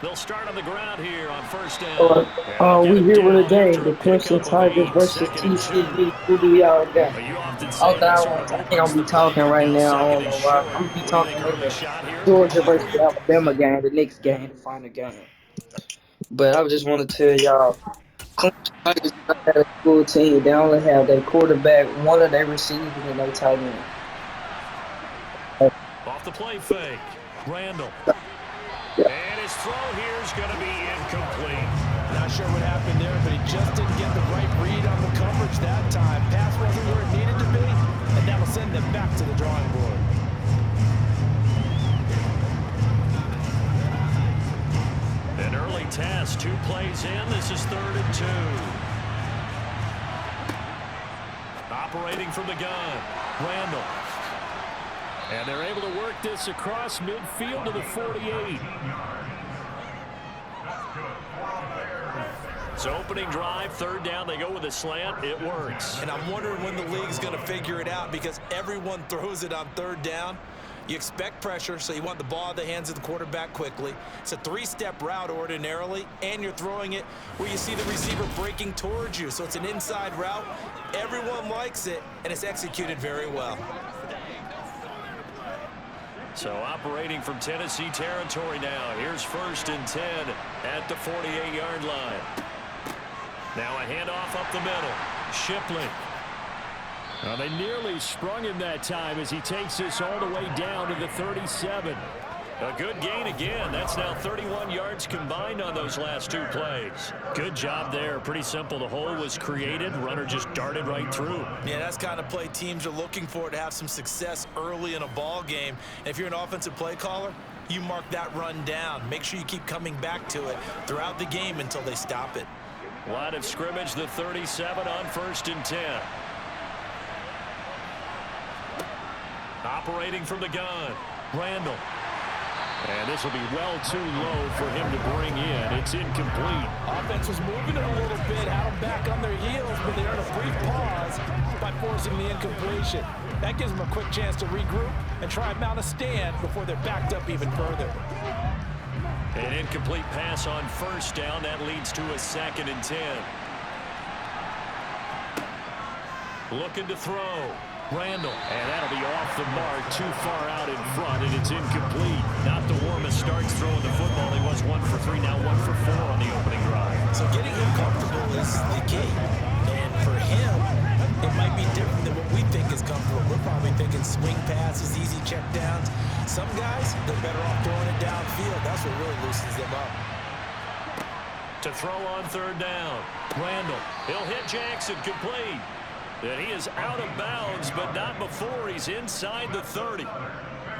They'll start on the ground here on first down. And they'll get We it here with a down game, after the a Clemson pickup of Tigers 8, versus second and 2. TCV. Who do y'all got? Well, you often say Okay, that sort of I think I'm opens gonna the be play talking for right Bill. now. I Second don't and know why. short. I'm gonna be What do you think talking in early the shot here? Georgia versus Alabama game, the next game, the final game. But I just want to tell y'all, Clemson Tigers not that a full team. They only have their quarterback, one of their receivers, and their tight end. Off the play fake. Randall. Yeah. And his throw here is going to be incomplete. Not sure what happened there, but he just didn't get the right read on the coverage that time. Pass wasn't where it needed to be, and that'll send them back to the drawing board. An early test, 2 plays in. This is 3rd and 2. Operating from the gun, Randall. And they're able to work this across midfield to the 48. So opening drive, 3rd down, they go with a slant. It works. And I'm wondering when the league's going to figure it out, because everyone throws it on 3rd down. You expect pressure, so you want the ball in the hands of the quarterback quickly. It's a 3-step route ordinarily, and you're throwing it where you see the receiver breaking towards you. So it's an inside route. Everyone likes it, and it's executed very well. So operating from Tennessee territory now. Here's 1st and 10 at the 48-yard line. Now a handoff up the middle. Shipley. Well, they nearly sprung him that time as he takes this all the way down to the 37. A good gain again. That's now 31 yards combined on those last 2 plays. Good job there. Pretty simple. The hole was created. Runner just darted right through. Yeah, that's the kind of play teams are looking for to have some success early in a ball game. And if you're an offensive play caller, you mark that run down. Make sure you keep coming back to it throughout the game until they stop it. Line of scrimmage, the 37 on 1st and 10. Operating from the gun, Randall. And this will be well too low for him to bring in. It's incomplete. Offense was moving it a little bit, had them back on their heels, but they earned a brief pause by forcing the incompletion. That gives them a quick chance to regroup and try and mount a stand before they're backed up even further. An incomplete pass on 1st down. That leads to a 2nd and 10. Looking to throw. Randall, and that'll be off the mark, too far out in front, and it's incomplete. Not the warmest starts throwing the football. He was 1 for 3, now 1 for 4 on the opening drive. So getting him comfortable is the key. And for him, it might be different than what we think is comfortable. We're probably thinking swing passes, easy check downs. Some guys, they're better off throwing it downfield. That's what really loosens them up. To throw on 3rd down, Randall. He'll hit Jackson, complete. And he is out of bounds, but not before he's inside the 30.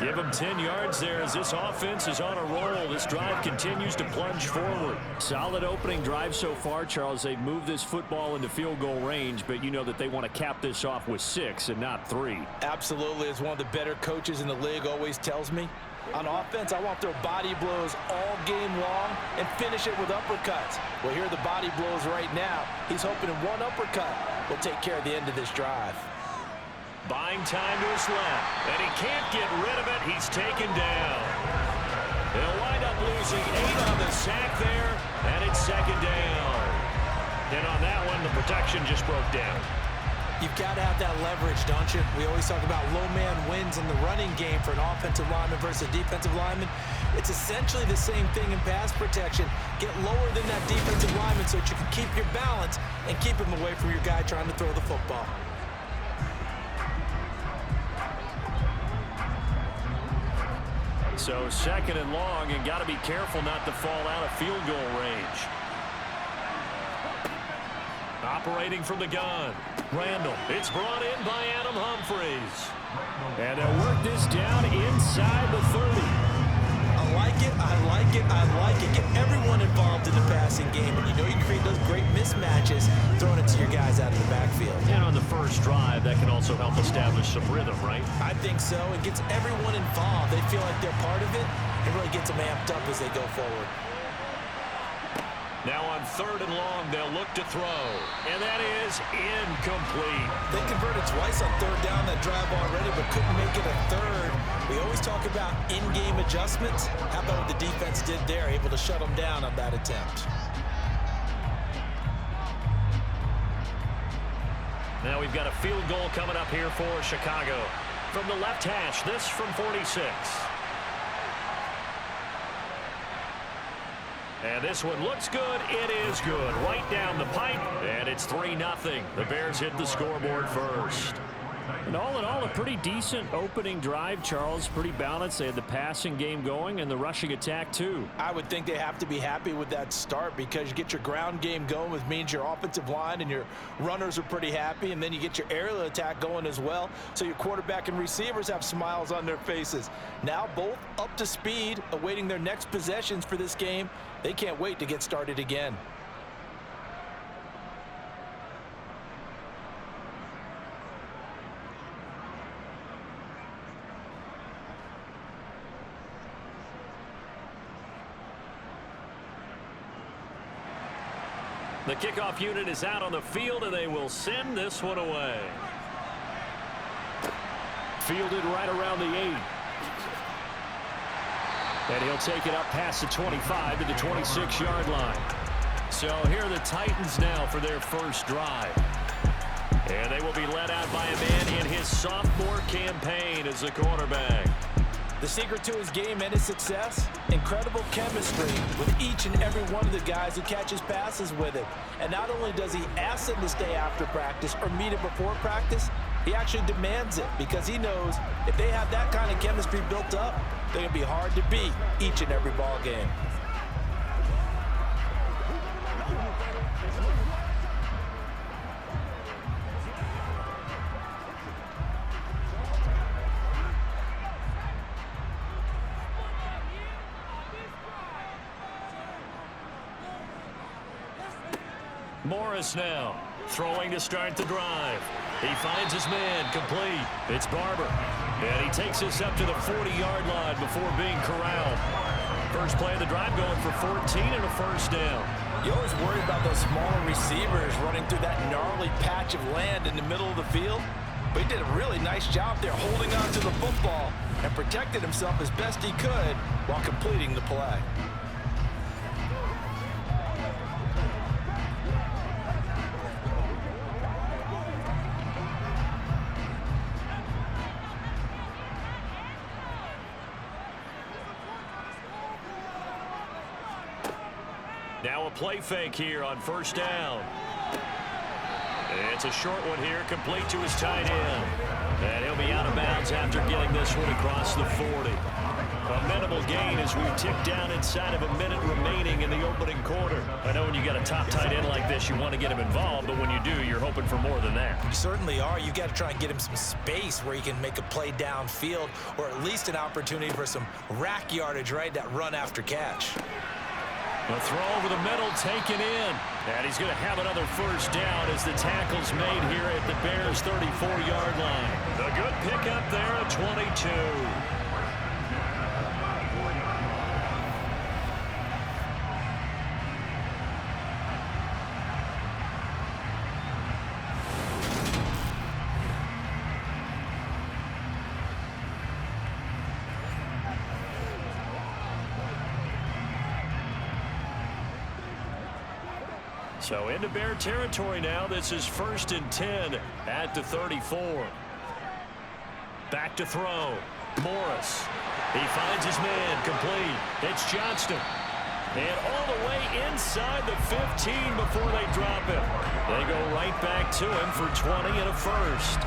Give him 10 yards there as this offense is on a roll. This drive continues to plunge forward. Solid opening drive so far, Charles. They've moved this football into field goal range, but you know that they want to cap this off with 6 and not 3. Absolutely. As one of the better coaches in the league always tells me, on offense, I want their body blows all game long and finish it with uppercuts. Well, here are the body blows right now. He's hoping in one uppercut will take care of the end of this drive. Buying time to his left, and he can't get rid of it. He's taken down. They'll wind up losing 8 on the sack there, and it's 2nd down. And on that one, the protection just broke down. You've got to have that leverage, don't you? We always talk about low man wins in the running game for an offensive lineman versus a defensive lineman. It's essentially the same thing in pass protection. Get lower than that defensive lineman so that you can keep your balance and keep him away from your guy trying to throw the football. So 2nd and long, and got to be careful not to fall out of field goal range. Operating from the gun, Randall. It's brought in by Adam Humphries. And they'll work this down inside the 30. I like it, I like it, I like it. Get everyone involved in the passing game, and you know you create those great mismatches throwing it to your guys out of the backfield. And on the first drive, that can also help establish some rhythm, right? I think so. It gets everyone involved. They feel like they're part of it. It really gets them amped up as they go forward. Now on 3rd and long, they'll look to throw. And that is incomplete. They converted twice on 3rd down that drive already, but couldn't make it a 3rd. We always talk about in-game adjustments. How about what the defense did there, able to shut them down on that attempt. Now we've got a field goal coming up here for Chicago. From the left hash, this from 46. And this one looks good. It is good. Right down the pipe. And it's 3-0. The Bears hit the scoreboard first. And all in all, a pretty decent opening drive, Charles. Pretty balanced. They had the passing game going and the rushing attack, too. I would think they have to be happy with that start because you get your ground game going, which means your offensive line and your runners are pretty happy, and then you get your aerial attack going as well, so your quarterback and receivers have smiles on their faces. Now both up to speed, awaiting their next possessions for this game. They can't wait to get started again. The kickoff unit is out on the field, and they will send this one away. Fielded right around the 8. And he'll take it up past the 25 to the 26-yard line. So here are the Titans now for their first drive. And they will be led out by a man in his sophomore campaign as a quarterback. The secret to his game and his success, incredible chemistry with each and every one of the guys who catches passes with him. And not only does he ask them to stay after practice or meet him before practice, he actually demands it because he knows if they have that kind of chemistry built up, they're going to be hard to beat each and every ball game. Morris now, throwing to start the drive. He finds his man, complete. It's Barber. And he takes us up to the 40-yard line before being corralled. First play of the drive going for 14 and a first down. You always worry about those smaller receivers running through that gnarly patch of land in the middle of the field. But he did a really nice job there holding on to the football and protected himself as best he could while completing the play. Now a play fake here on first down. It's a short one here, complete to his tight end. And he'll be out of bounds after getting this one across the 40. A minimal gain as we tick down inside of a minute remaining in the opening quarter. I know when you got a top tight end like this, you want to get him involved, but when you do, you're hoping for more than that. You certainly are. You got to try and get him some space where he can make a play downfield or at least an opportunity for some rack yardage, right? That run after catch. A throw over the middle, taken in. And he's going to have another first down as the tackle's made here at the Bears' 34-yard line. A good pickup there at 22. So into Bear territory now. This is 1st and 10 at the 34. Back to throw. Morris. He finds his man, complete. It's Johnston. And all the way inside the 15 before they drop him. They go right back to him for 20 and a first.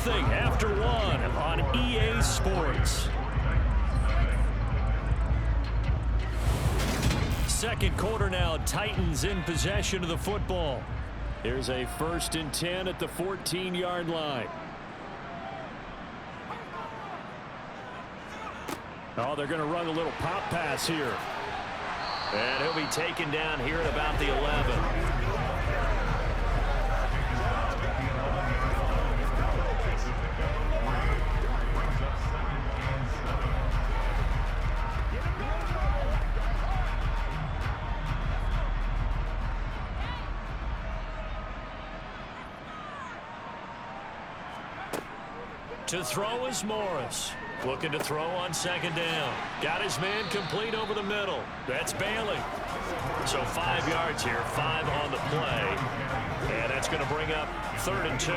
After one on EA Sports. Second quarter now, Titans in possession of the football. Here's a 1st and 10 at the 14-yard line. Oh, they're going to run a little pop pass here. And he'll be taken down here at about the 11. To throw is Morris. Looking to throw on second down. Got his man complete over the middle. That's Bailey. So 5 yards here, 5 on the play. And that's going to bring up 3rd and 2.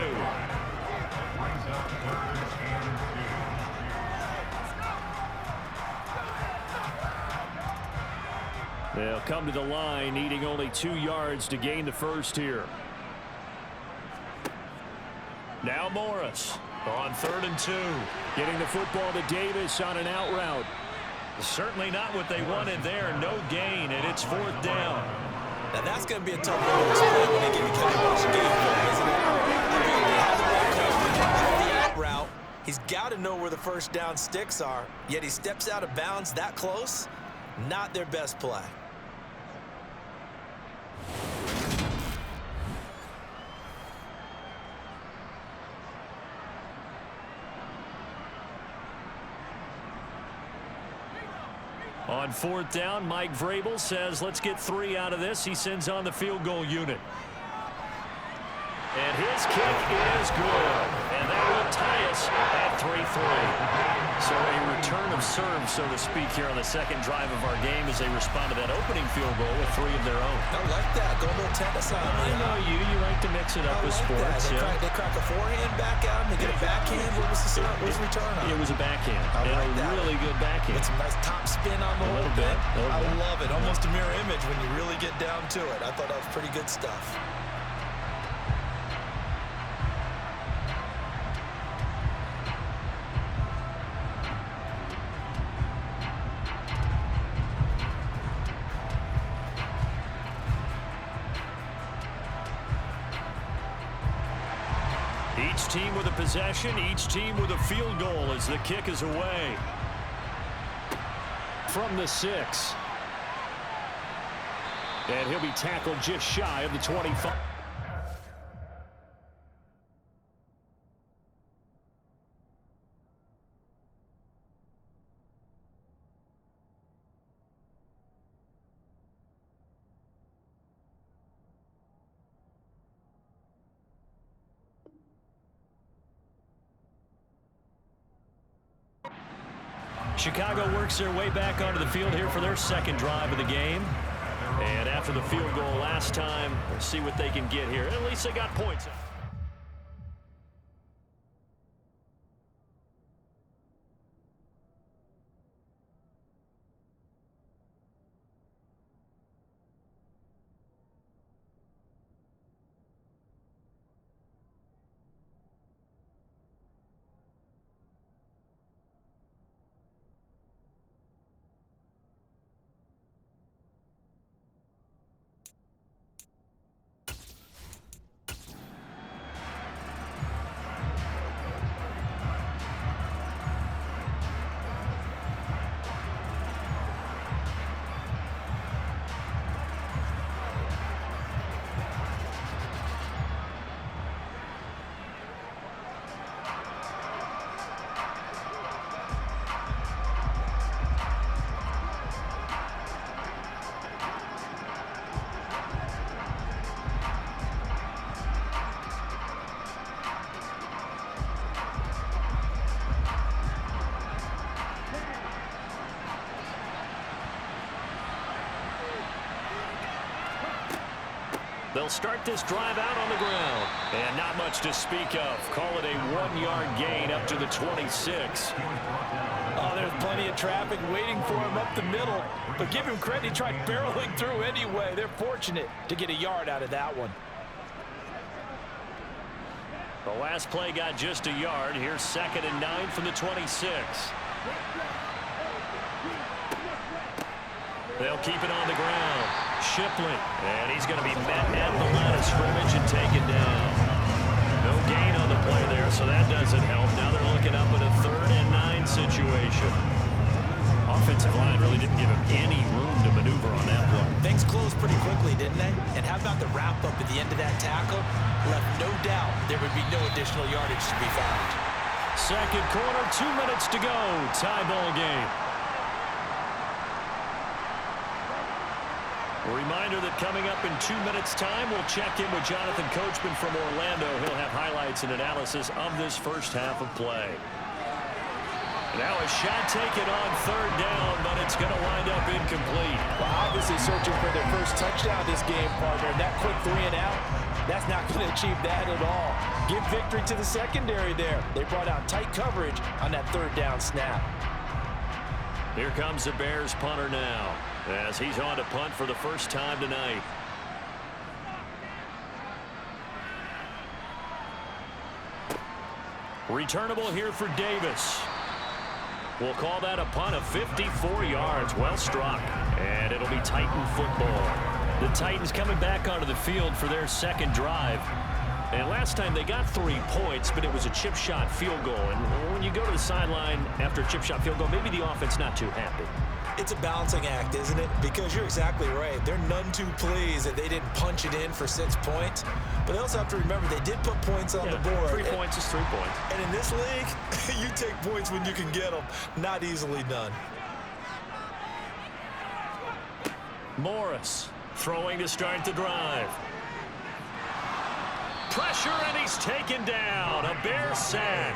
They'll come to the line, needing only 2 yards to gain the first here. Now Morris on 3rd and 2. Getting the football to Davis on an out route. Certainly not what they wanted there. No gain, and it's 4th down. Now that's going to be a tough one to explain when they give you kind of much game plan, isn't it? I mean, they have the right coverage, the out route. He's got to know where the first down sticks are, yet he steps out of bounds that close. Not their best play. On 4th down, Mike Vrabel says, let's get 3 out of this. He sends on the field goal unit. And his kick is good. And that will tie us at 3-3. So a return of serve, so to speak, here on the second drive of our game as they respond to that opening field goal with 3 of their own. I like that. Go a little tennis on me. I know you. You like to mix it up with sports. They crack a forehand back at him. They get a backhand. What was the return on? It was a backhand. And a really good backhand. With some nice top spin on the whole bit. I love it. Almost a mirror image when you really get down to it. I thought that was pretty good stuff. Each team with a possession, each team with a field goal as the kick is away. From the 6. And he'll be tackled just shy of the 25. Chicago works their way back onto the field here for their second drive of the game. And after the field goal last time, we'll see what they can get here. At least they got points. They'll start this drive out on the ground. And not much to speak of. Call it a 1-yard gain up to the 26. Oh, there's plenty of traffic waiting for him up the middle. But give him credit, he tried barreling through anyway. They're fortunate to get a yard out of that one. The last play got just a yard. Here's 2nd and 9 from the 26. They'll keep it on the ground. Shipley, and he's going to be met at the line of scrimmage and taken down. No gain on the play there, so that doesn't help. Now they're looking up at a 3rd and 9 situation. Offensive line really didn't give him any room to maneuver on that one. Things closed pretty quickly, didn't they? And how about the wrap-up at the end of that tackle? Left no doubt there would be no additional yardage to be found. Second quarter, 2 minutes to go. Tie ball game. A reminder that coming up in 2 minutes' time, we'll check in with Jonathan Coachman from Orlando. He'll have highlights and analysis of this first half of play. Now a shot taken on third down, but it's going to wind up incomplete. Well, obviously searching for their first touchdown this game, partner. And that quick 3 and out, that's not going to achieve that at all. Give victory to the secondary there. They brought out tight coverage on that third down snap. Here comes the Bears punter now, as he's on to punt for the first time tonight. Returnable here for Davis. We'll call that a punt of 54 yards. Well struck. And it'll be Titan football. The Titans coming back onto the field for their second drive. And last time they got 3 points, but it was a chip shot field goal. And when you go to the sideline after a chip shot field goal, maybe the offense not too happy. It's a balancing act, isn't it? Because you're exactly right. They're none too pleased that they didn't punch it in for 6 points. But they also have to remember they did put points on the board. 3 points is 3 points. And in this league, you take points when you can get them. Not easily done. Morris throwing to start the drive. Pressure, and he's taken down. A Bear sack.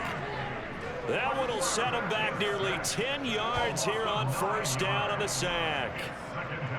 That one will set him back nearly 10 yards here on first down on the sack.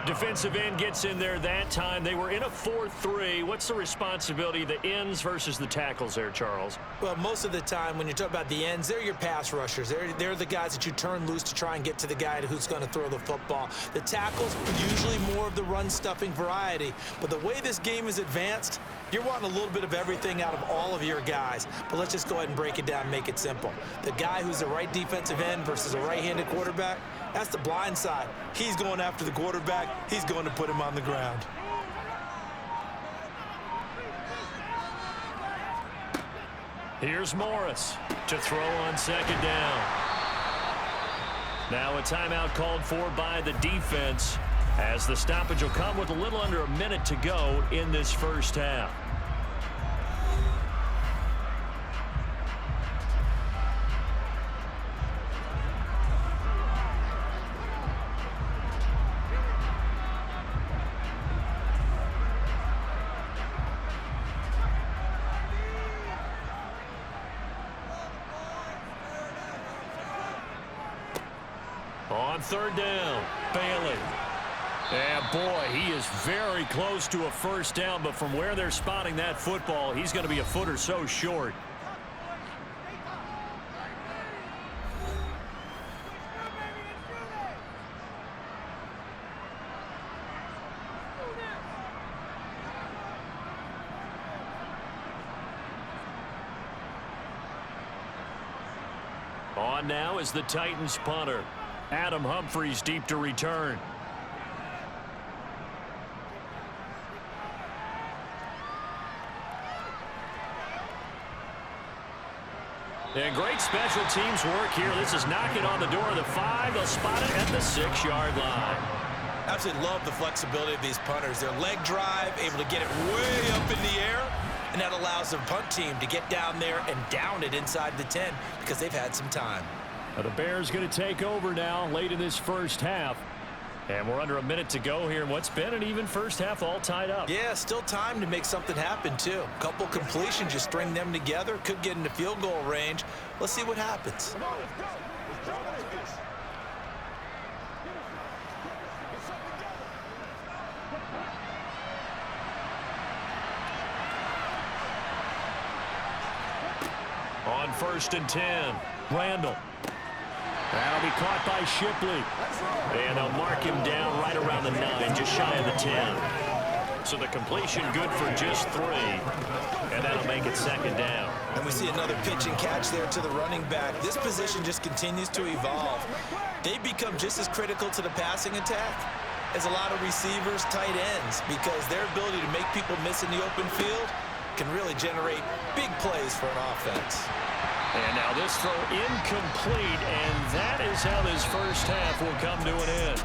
Defensive end gets in there that time. They were in a 4-3. What's the responsibility of the ends versus the tackles there, Charles? Well, most of the time when you're talking about the ends, they're your pass rushers. They're the guys that you turn loose to try and get to the guy who's going to throw the football. The tackles, usually more of the run-stuffing variety. But the way this game is advanced, you're wanting a little bit of everything out of all of your guys. But let's just go ahead and break it down and make it simple. The guy who's the right defensive end versus a right-handed quarterback, that's the blind side. He's going after the quarterback. He's going to put him on the ground. Here's Morris to throw on second down. Now a timeout called for by the defense, as the stoppage will come with a little under a minute to go in this first half. On third down, Bailey. And boy, he is very close to a first down, but from where they're spotting that football, he's going to be a foot or so short. On now is the Titans punter. Adam Humphries deep to return. And great special teams work here. This is knocking on the door of the 5. They'll spot it at the 6-yard line. Absolutely love the flexibility of these punters. Their leg drive, able to get it way up in the air, and that allows the punt team to get down there and down it inside the 10 because they've had some time. Now the Bears going to take over now late in this first half. And we're under a minute to go here in what's been an even first half, all tied up. Yeah, still time to make something happen, too. A couple completions, you string them together, could get into field goal range. Let's see what happens. On first and 10, Randall. That'll be caught by Shipley. And they'll mark him down right around the 9, just shy of the 10. So the completion good for just 3. And that'll make it second down. And we see another pitch and catch there to the running back. This position just continues to evolve. They've become just as critical to the passing attack as a lot of receivers, tight ends, because their ability to make people miss in the open field can really generate big plays for an offense. And now this throw incomplete, and that is how this first half will come to an end.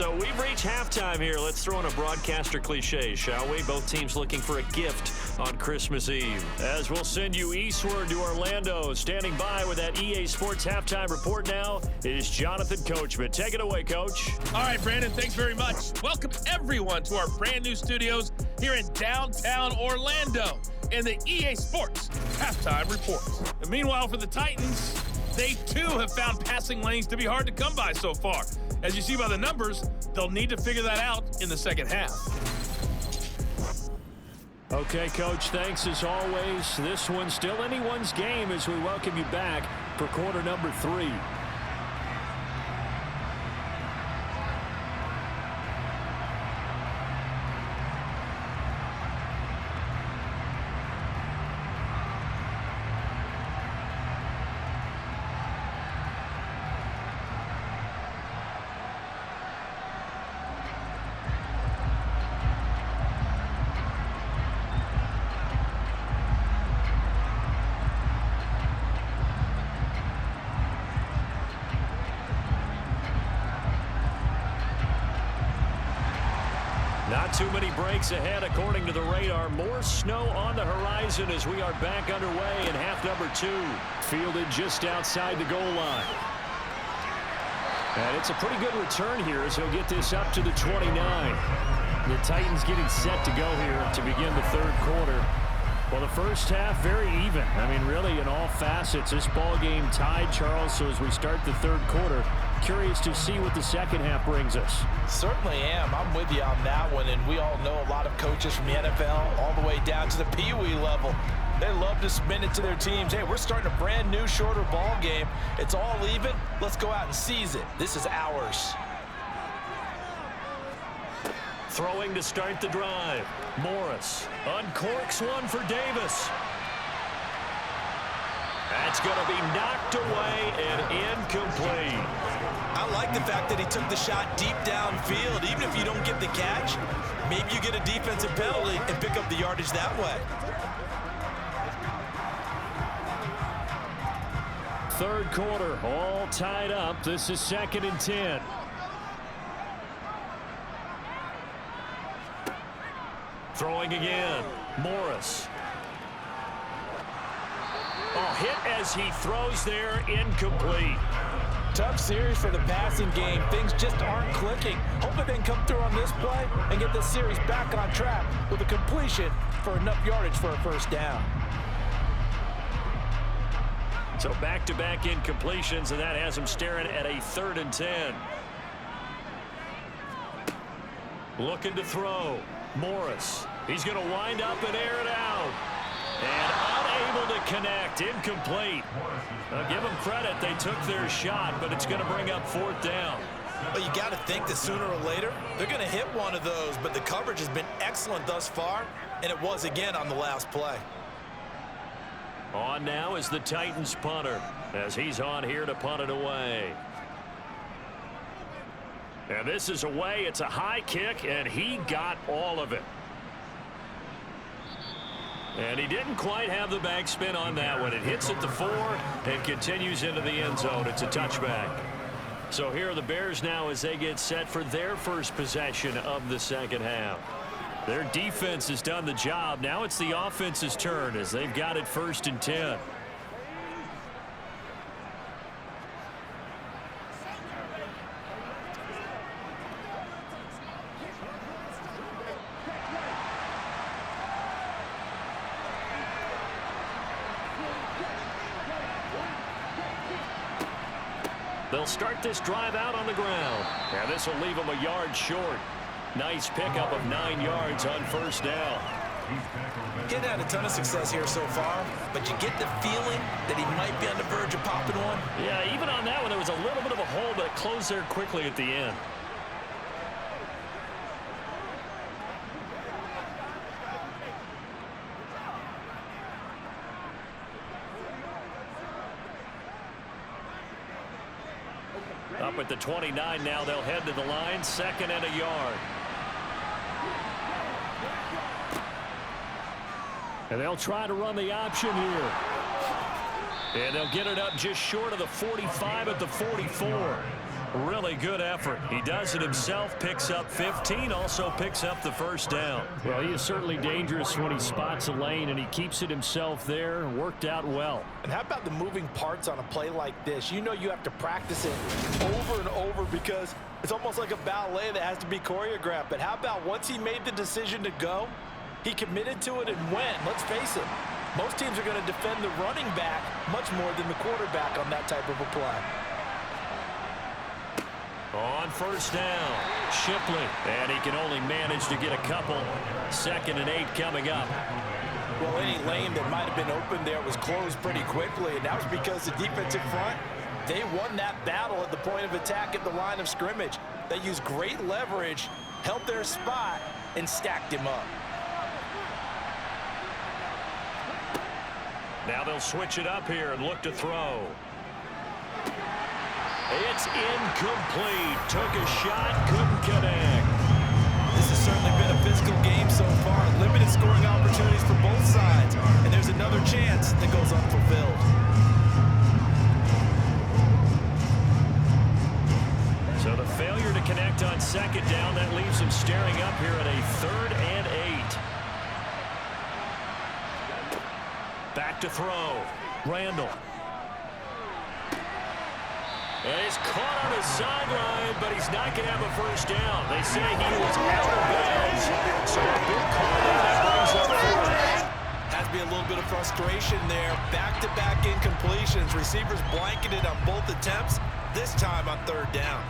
So we've reached halftime here. Let's throw in a broadcaster cliche, shall we? Both teams looking for a gift on Christmas Eve. As we'll send you eastward to Orlando. Standing by with that EA Sports halftime report now is Jonathan Coachman. Take it away, Coach. All right, Brandon, thanks very much. Welcome everyone to our brand new studios here in downtown Orlando in the EA Sports halftime report. And meanwhile, for the Titans, they too have found passing lanes to be hard to come by so far. As you see by the numbers, they'll need to figure that out in the second half. Okay, Coach, thanks as always. This one's still anyone's game as we welcome you back for quarter number 3. Not too many breaks ahead according to the radar. More snow on the horizon as we are back underway in half number 2. Fielded just outside the goal line. And it's a pretty good return here as he'll get this up to the 29. The Titans getting set to go here to begin the third quarter. Well, the first half, very even. I mean, really, in all facets, this ball game tied, Charles. So as we start the third quarter, curious to see what the second half brings us. Certainly am. I'm with you on that one. And we all know a lot of coaches from the NFL all the way down to the Pee Wee level. They love to submit it to their teams. Hey, we're starting a brand new, shorter ball game. It's all even. Let's go out and seize it. This is ours. Throwing to start the drive. Morris uncorks one for Davis. That's going to be knocked away and incomplete. I like the fact that he took the shot deep downfield. Even if you don't get the catch, maybe you get a defensive penalty and pick up the yardage that way. Third quarter, all tied up. This is 2nd and 10. Throwing again. Morris. Oh, hit as he throws there, incomplete. Tough series for the passing game. Things just aren't clicking. Hoping they can come through on this play and get this series back on track with a completion for enough yardage for a first down. So back-to-back incompletions, and that has him staring at a 3rd and 10. Looking to throw. Morris. He's going to wind up and air it out. And unable to connect. Incomplete. Give them credit. They took their shot, but it's going to bring up 4th down. Well, you got to think that sooner or later, they're going to hit one of those, but the coverage has been excellent thus far, and it was again on the last play. On now is the Titans punter as he's on here to punt it away. And this is away. It's a high kick, and he got all of it. And he didn't quite have the backspin on that one. It hits at the 4 and continues into the end zone. It's a touchback. So here are the Bears now as they get set for their first possession of the second half. Their defense has done the job. Now it's the offense's turn as they've got it 1st and 10. They'll start this drive out on the ground. And this will leave them a yard short. Nice pickup of 9 yards on 1st down. He's had a ton of success here so far, but you get the feeling that he might be on the verge of popping one. Yeah, even on that one, there was a little bit of a hole, but it closed there quickly at the end. Up at the 29 now, they'll head to the line, 2nd and a yard. And they'll try to run the option here. And they'll get it up just short of the 45 at the 44. Really good effort. He does it himself, picks up 15, also picks up the first down. Well, he is certainly dangerous when he spots a lane, and he keeps it himself there. Worked out well. And how about the moving parts on a play like this? You know you have to practice it over and over because it's almost like a ballet that has to be choreographed. But how about once he made the decision to go, he committed to it and went. Let's face it, most teams are going to defend the running back much more than the quarterback on that type of a play. On first down, Shipley, and he can only manage to get a couple. 2nd and 8 coming up. Well, any lane that might have been open there was closed pretty quickly, and that was because the defensive front, they won that battle at the point of attack at the line of scrimmage. They used great leverage, held their spot, and stacked him up. Now they'll switch it up here and look to throw. It's incomplete. Took a shot, couldn't connect. This has certainly been a physical game so far. Limited scoring opportunities for both sides. And there's another chance that goes unfulfilled. So the failure to connect on 2nd down, that leaves him staring up here at a 3rd and 8. Back to throw. Randall. And he's caught on his sideline, but he's not going to have a first down. They say he was out of bounds. So a big call that brings up 4. Has to be a little bit of frustration there. Back-to-back incompletions. Receivers blanketed on both attempts, this time on 3rd down.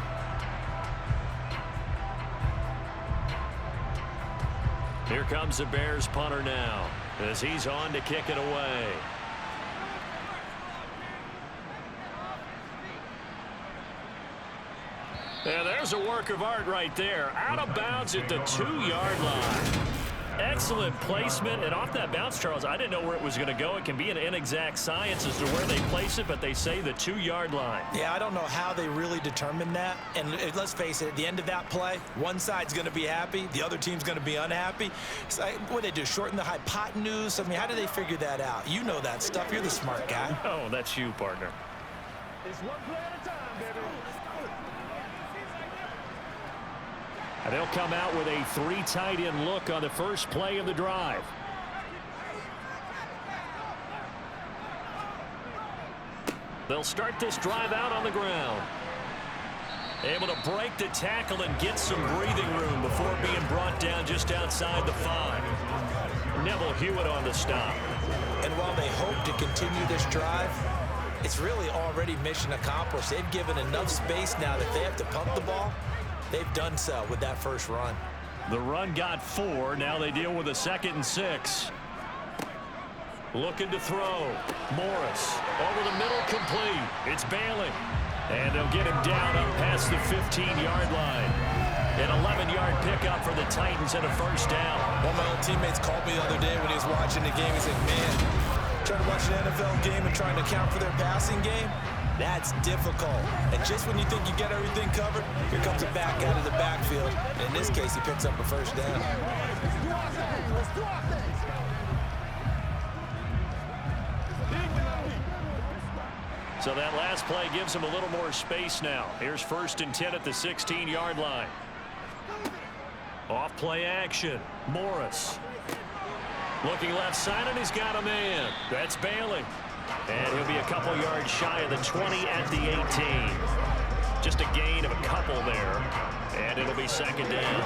Here comes the Bears punter now as he's on to kick it away. And there's a work of art right there. Out of bounds at the 2-yard line. Excellent placement. And off that bounce, Charles, I didn't know where it was going to go. It can be an inexact science as to where they place it, but they say the 2-yard line. Yeah, I don't know how they really determined that. And let's face it, at the end of that play, one side's going to be happy, the other team's going to be unhappy. So what they do, shorten the hypotenuse? I mean, how do they figure that out? You know that stuff. You're the smart guy. Oh, that's you, partner. It's one play at a time, baby. And they'll come out with a 3 tight end look on the first play of the drive. They'll start this drive out on the ground. Able to break the tackle and get some breathing room before being brought down just outside the 5. Neville Hewitt on the stop. And while they hope to continue this drive, it's really already mission accomplished. They've given enough space now that they have to pump the ball. They've done so with that first run. The run got 4. Now they deal with a 2nd and 6. Looking to throw. Morris over the middle, complete. It's Bailey. And they'll get him down up past the 15-yard line. An 11-yard pickup for the Titans and a first down. One of my old teammates called me the other day when he was watching the game. He said, man, trying to watch an NFL game and trying to account for their passing game, that's difficult. And just when you think you get everything covered, here comes a back out of the backfield. And in this case, he picks up a first down. So that last play gives him a little more space now. Here's 1st and 10 at the 16-yard line. Off play action. Morris. Looking left side, and he's got a man. That's Bailey. And he'll be a couple yards shy of the 20 at the 18. Just a gain of a couple there. And it'll be 2nd down.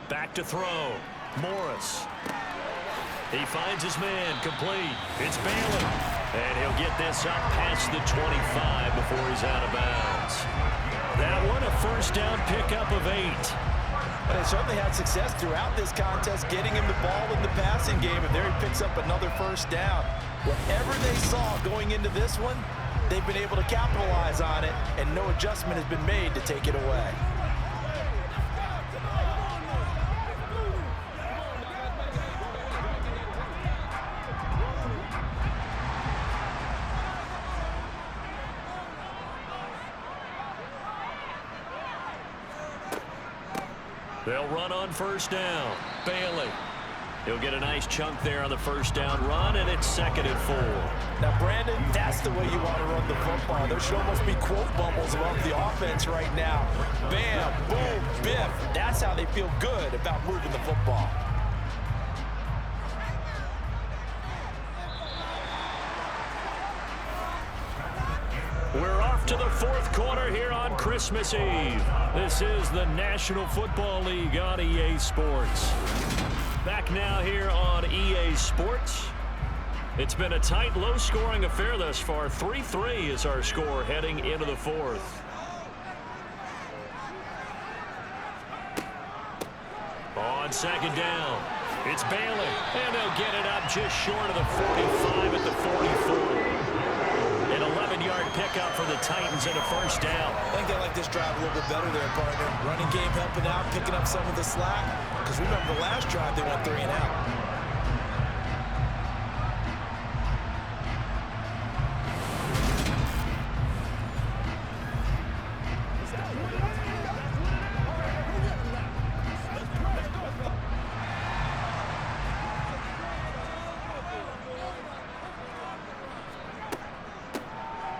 Back to throw. Morris. He finds his man, complete. It's Bailey. And he'll get this up past the 25 before he's out of bounds. That one, a first down pickup of 8. But they certainly had success throughout this contest, getting him the ball in the passing game, and there he picks up another first down. Whatever they saw going into this one, they've been able to capitalize on it, and no adjustment has been made to take it away. They'll run on first down. Bailey. He'll get a nice chunk there on the first down run, and it's 2nd and 4. Now, Brandon, that's the way you want to run the football. There should almost be quote bubbles above the offense right now. Bam, boom, biff. That's how they feel good about moving the football. We're off to the 4th quarter here on Christmas Eve. This is the National Football League on EA Sports. Back now here on EA Sports. It's been a tight, low-scoring affair thus far. 3-3 is our score heading into the 4th. On 2nd down, it's Bailey, and they'll get it up just short of the 45 at the 44. An 11-yard pickup for the Titans and a first down. I think they like this drive a little bit better there, partner. Running game helping out, picking up some of the slack. Because remember the last drive, they went 3 and out.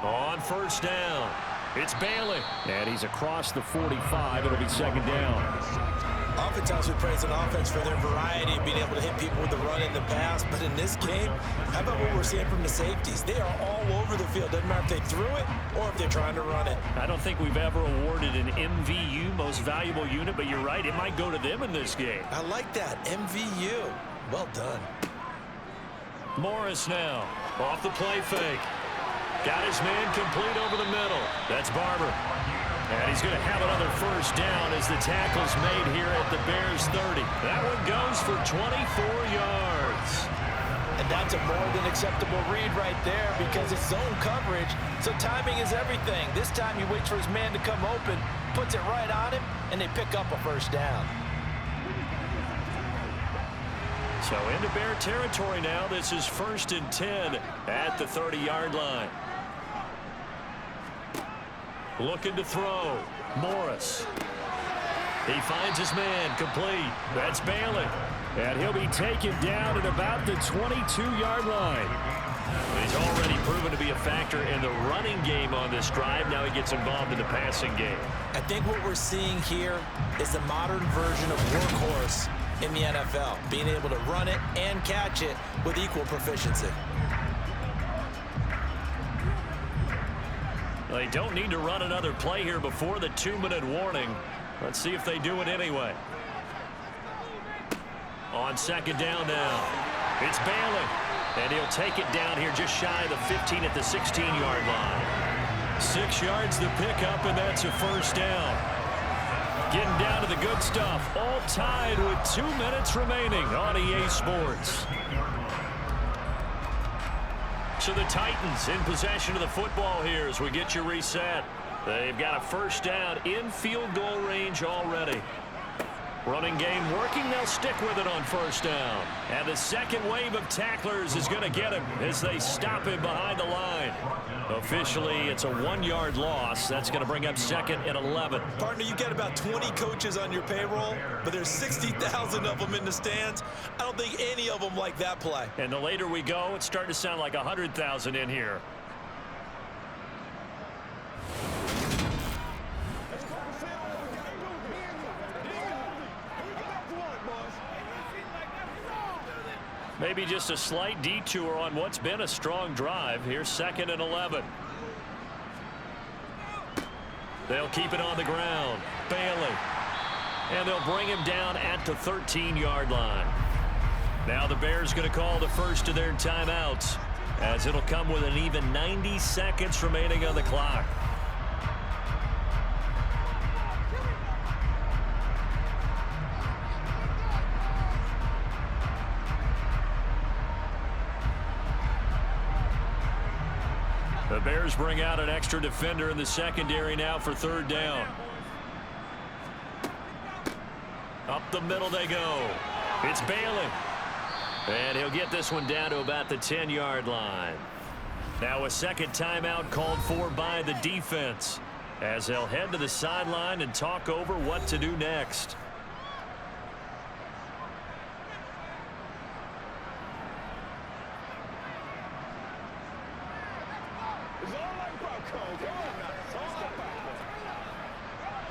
On first down, it's Bailey. And he's across the 45. It'll be 2nd down. Oftentimes we praise an offense for their variety of being able to hit people with the run in the pass. But in this game, how about what we're seeing from the safeties? They are all over the field. Doesn't matter if they threw it or if they're trying to run it. I don't think we've ever awarded an MVU, most valuable unit, but you're right. It might go to them in this game. I like that. MVU. Well done. Morris now off the play fake. Got his man complete over the middle. That's Barber. And he's going to have another first down as the tackle's made here at the Bears 30. That one goes for 24 yards. And that's a more than acceptable read right there because it's zone coverage, so timing is everything. This time he waits for his man to come open, puts it right on him, and they pick up a first down. So into Bear territory now. This is 1st and 10 at the 30-yard line. Looking to throw. Morris. He finds his man complete. That's Bailey. And he'll be taken down at about the 22-yard line. He's already proven to be a factor in the running game on this drive. Now he gets involved in the passing game. I think what we're seeing here is the modern version of workhorse in the NFL, being able to run it and catch it with equal proficiency. They don't need to run another play here before the 2-minute warning. Let's see if they do it anyway. On 2nd down now, it's Bailey. And he'll take it down here just shy of the 15 at the 16-yard line. 6 yards the pickup, and that's a first down. Getting down to the good stuff. All tied with 2 minutes remaining on EA Sports. So the Titans in possession of the football here as we get you reset. They've got a first down in field goal range already. Running game working. They'll stick with it on first down. And the second wave of tacklers is going to get him as they stop him behind the line. Officially, it's a 1-yard loss. That's going to bring up 2nd and 11. Partner, you got about 20 coaches on your payroll, but there's 60,000 of them in the stands. I don't think any of them like that play. And the later we go, it's starting to sound like 100,000 in here. Maybe just a slight detour on what's been a strong drive. Here's 2nd and 11. They'll keep it on the ground. Bailey. And they'll bring him down at the 13-yard line. Now the Bears going to call the first of their timeouts, as it'll come with an even 90 seconds remaining on the clock. The Bears bring out an extra defender in the secondary now for 3rd down. Up the middle they go. It's Bailey. And he'll get this one down to about the 10-yard line. Now a second timeout called for by the defense, as they'll head to the sideline and talk over what to do next.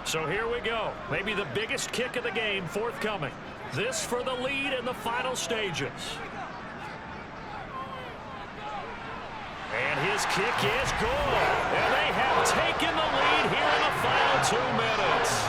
So here we go. Maybe the biggest kick of the game forthcoming. This for the lead in the final stages. And his kick is good. And they have taken the lead here in the final 2 minutes.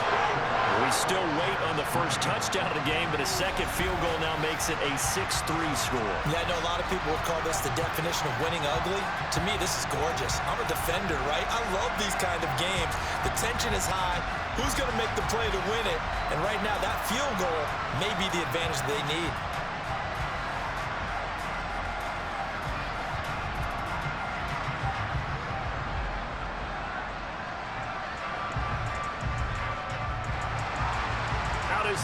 We still wait on the first touchdown of the game, but a second field goal now makes it a 6-3 score. Yeah, I know a lot of people would call this the definition of winning ugly. To me, this is gorgeous. I'm a defender, right? I love these kind of games. The tension is high. Who's going to make the play to win it? And right now, that field goal may be the advantage they need.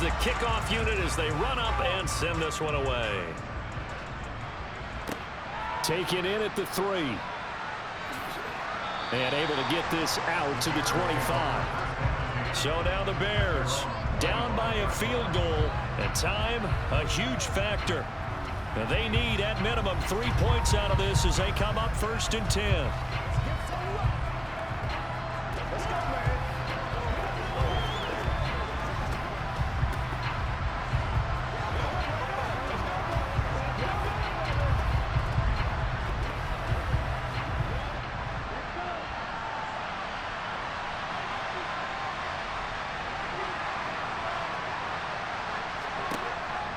The kickoff unit as they run up and send this one away. Taken in at the 3. And able to get this out to the 25. So now the Bears down by a field goal, and time a huge factor. Now they need at minimum 3 points out of this as they come up 1st and 10.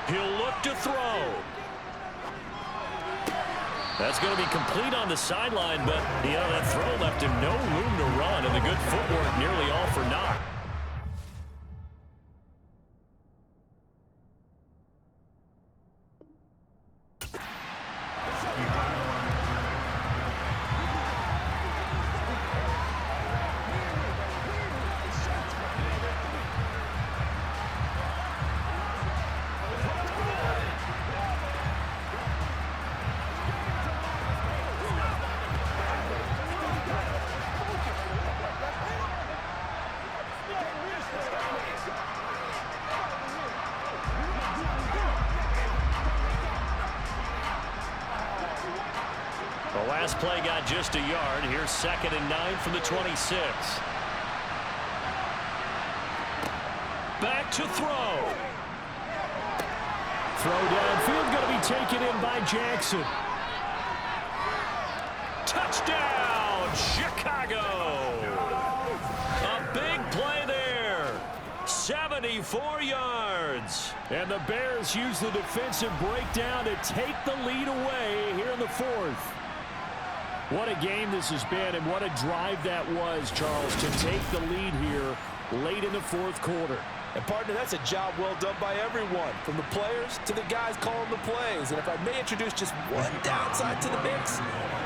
He'll look to throw. That's going to be complete on the sideline, but that throw left him no room to run, and the good footwork nearly all for naught. The last play got just a yard. Here's 2nd and 9 from the 26. Back to throw. Throw downfield going to be taken in by Jackson. Touchdown, Chicago. A big play there. 74 yards. And the Bears use the defensive breakdown to take the lead away here in the 4th. What a game this has been, and what a drive that was, Charles, to take the lead here late in the 4th quarter. And, partner, that's a job well done by everyone, from the players to the guys calling the plays. And if I may introduce just one downside to the mix,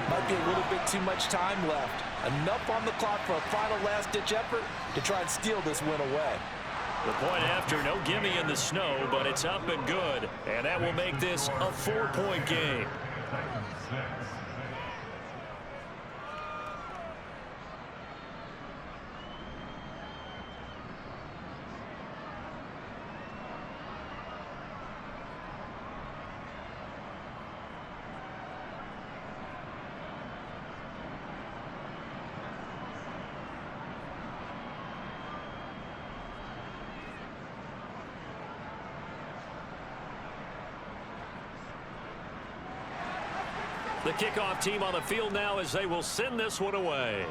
might be a little bit too much time left. Enough on the clock for a final last-ditch effort to try and steal this win away. The point after, no gimme in the snow, but it's up and good. And that will make this a 4-point game. The kickoff team on the field now as they will send this one away.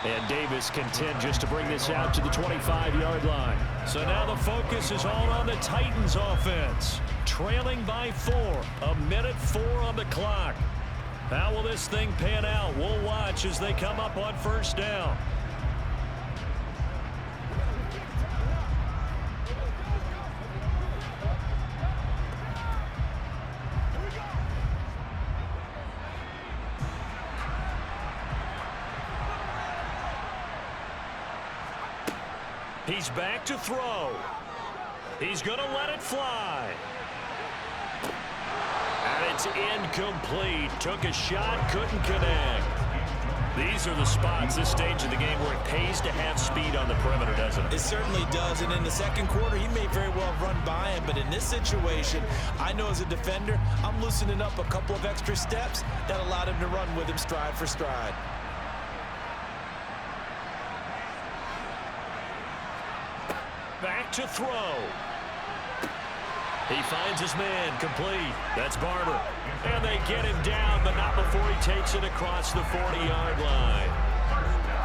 And Davis content just to bring this out to the 25-yard line. So now the focus is all on the Titans offense. Trailing by 4. 1:04 on the clock. How will this thing pan out? We'll watch as they come up on 1st down. He's back to throw. He's going to let it fly. And it's incomplete. Took a shot, couldn't connect. These are the spots, this stage of the game, where it pays to have speed on the perimeter, doesn't it? It certainly does, and in the second quarter, he may very well run by him, but in this situation, I know as a defender, I'm loosening up a couple of extra steps that allowed him to run with him stride for stride. Back to throw. He finds his man, complete. That's Barber. And they get him down, but not before he takes it across the 40-yard line.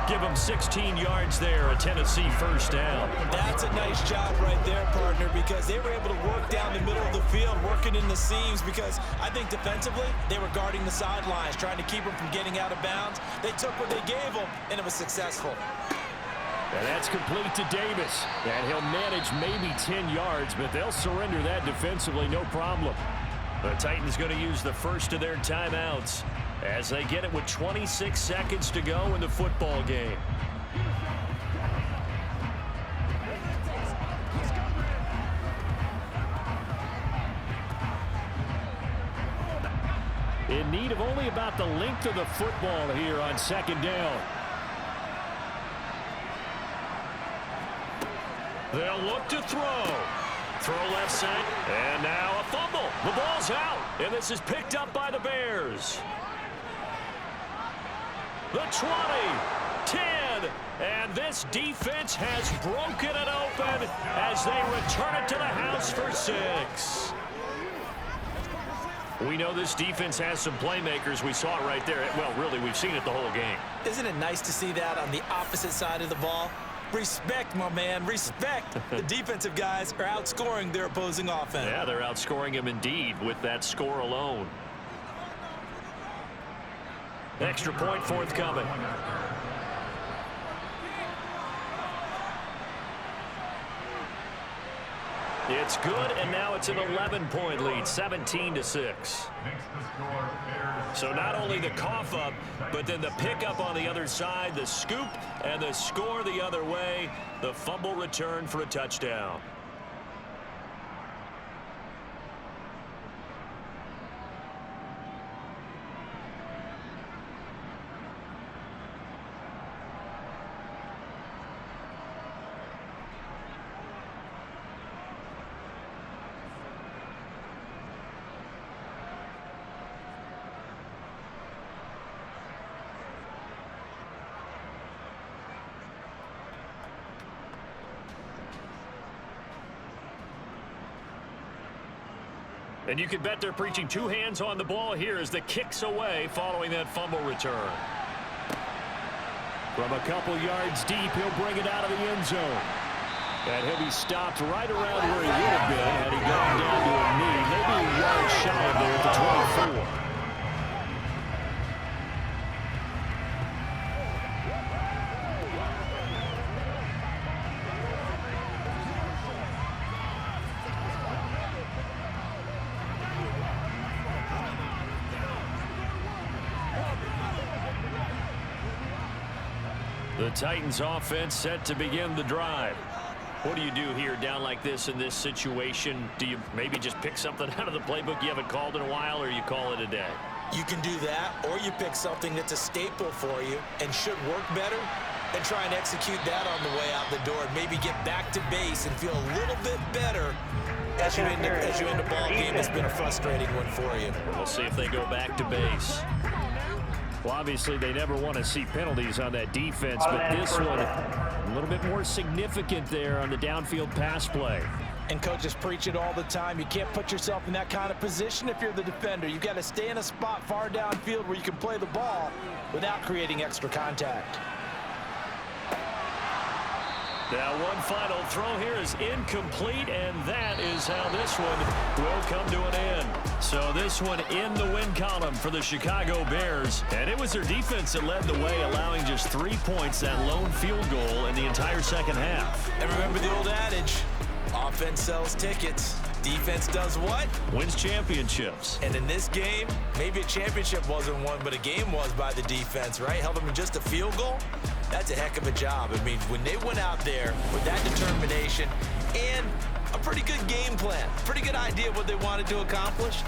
Give him 16 yards there, a Tennessee first down. That's a nice job right there, partner, because they were able to work down the middle of the field, working in the seams, because I think defensively, they were guarding the sidelines, trying to keep him from getting out of bounds. They took what they gave him, and it was successful. And that's complete to Davis. And he'll manage maybe 10 yards, but they'll surrender that defensively, no problem. The Titans going to use the first of their timeouts as they get it with 26 seconds to go in the football game. In need of only about the length of the football here on second down. They'll look to throw. Throw left side. And now a fumble. The ball's out. And this is picked up by the Bears. The 20, 10, and this defense has broken it open as they return it to the house for 6. We know this defense has some playmakers. We saw it right there. Well, really, we've seen it the whole game. Isn't it nice to see that on the opposite side of the ball? Respect, my man, respect. The defensive guys are outscoring their opposing offense. Yeah, they're outscoring him indeed with that score alone. Extra point forthcoming. It's good, and now it's an 11-point lead, 17-6. So not only the cough up, but then the pickup on the other side, the scoop, and the score the other way, the fumble return for a touchdown. And you can bet they're preaching two hands on the ball here as the kick's away following that fumble return. From a couple yards deep, he'll bring it out of the end zone. And he'll be stopped right around where he would have been had he gone down to a knee. Maybe a yard shy of there at the 24. The Titans offense set to begin the drive. What do you do here down like this in this situation? Do you maybe just pick something out of the playbook you haven't called in a while, or you call it a day? You can do that, or you pick something that's a staple for you and should work better and try and execute that on the way out the door and maybe get back to base and feel a little bit better as you end the ball game. It's been a frustrating one for you. We'll see if they go back to base. Well, obviously, they never want to see penalties on that defense, but this one a little bit more significant there on the downfield pass play. And coaches preach it all the time. You can't put yourself in that kind of position if you're the defender. You've got to stay in a spot far downfield where you can play the ball without creating extra contact. Now one final throw here is incomplete, and that is how this one will come to an end. So this one in the win column for the Chicago Bears. And it was their defense that led the way, allowing just 3 points, that lone field goal in the entire second half. And remember the old adage, offense sells tickets. Defense does what? Wins championships. And in this game, maybe a championship wasn't won, but a game was by the defense, right? Held them in just a field goal. That's a heck of a job. I mean, when they went out there with that determination and a pretty good game plan, pretty good idea of what they wanted to accomplish,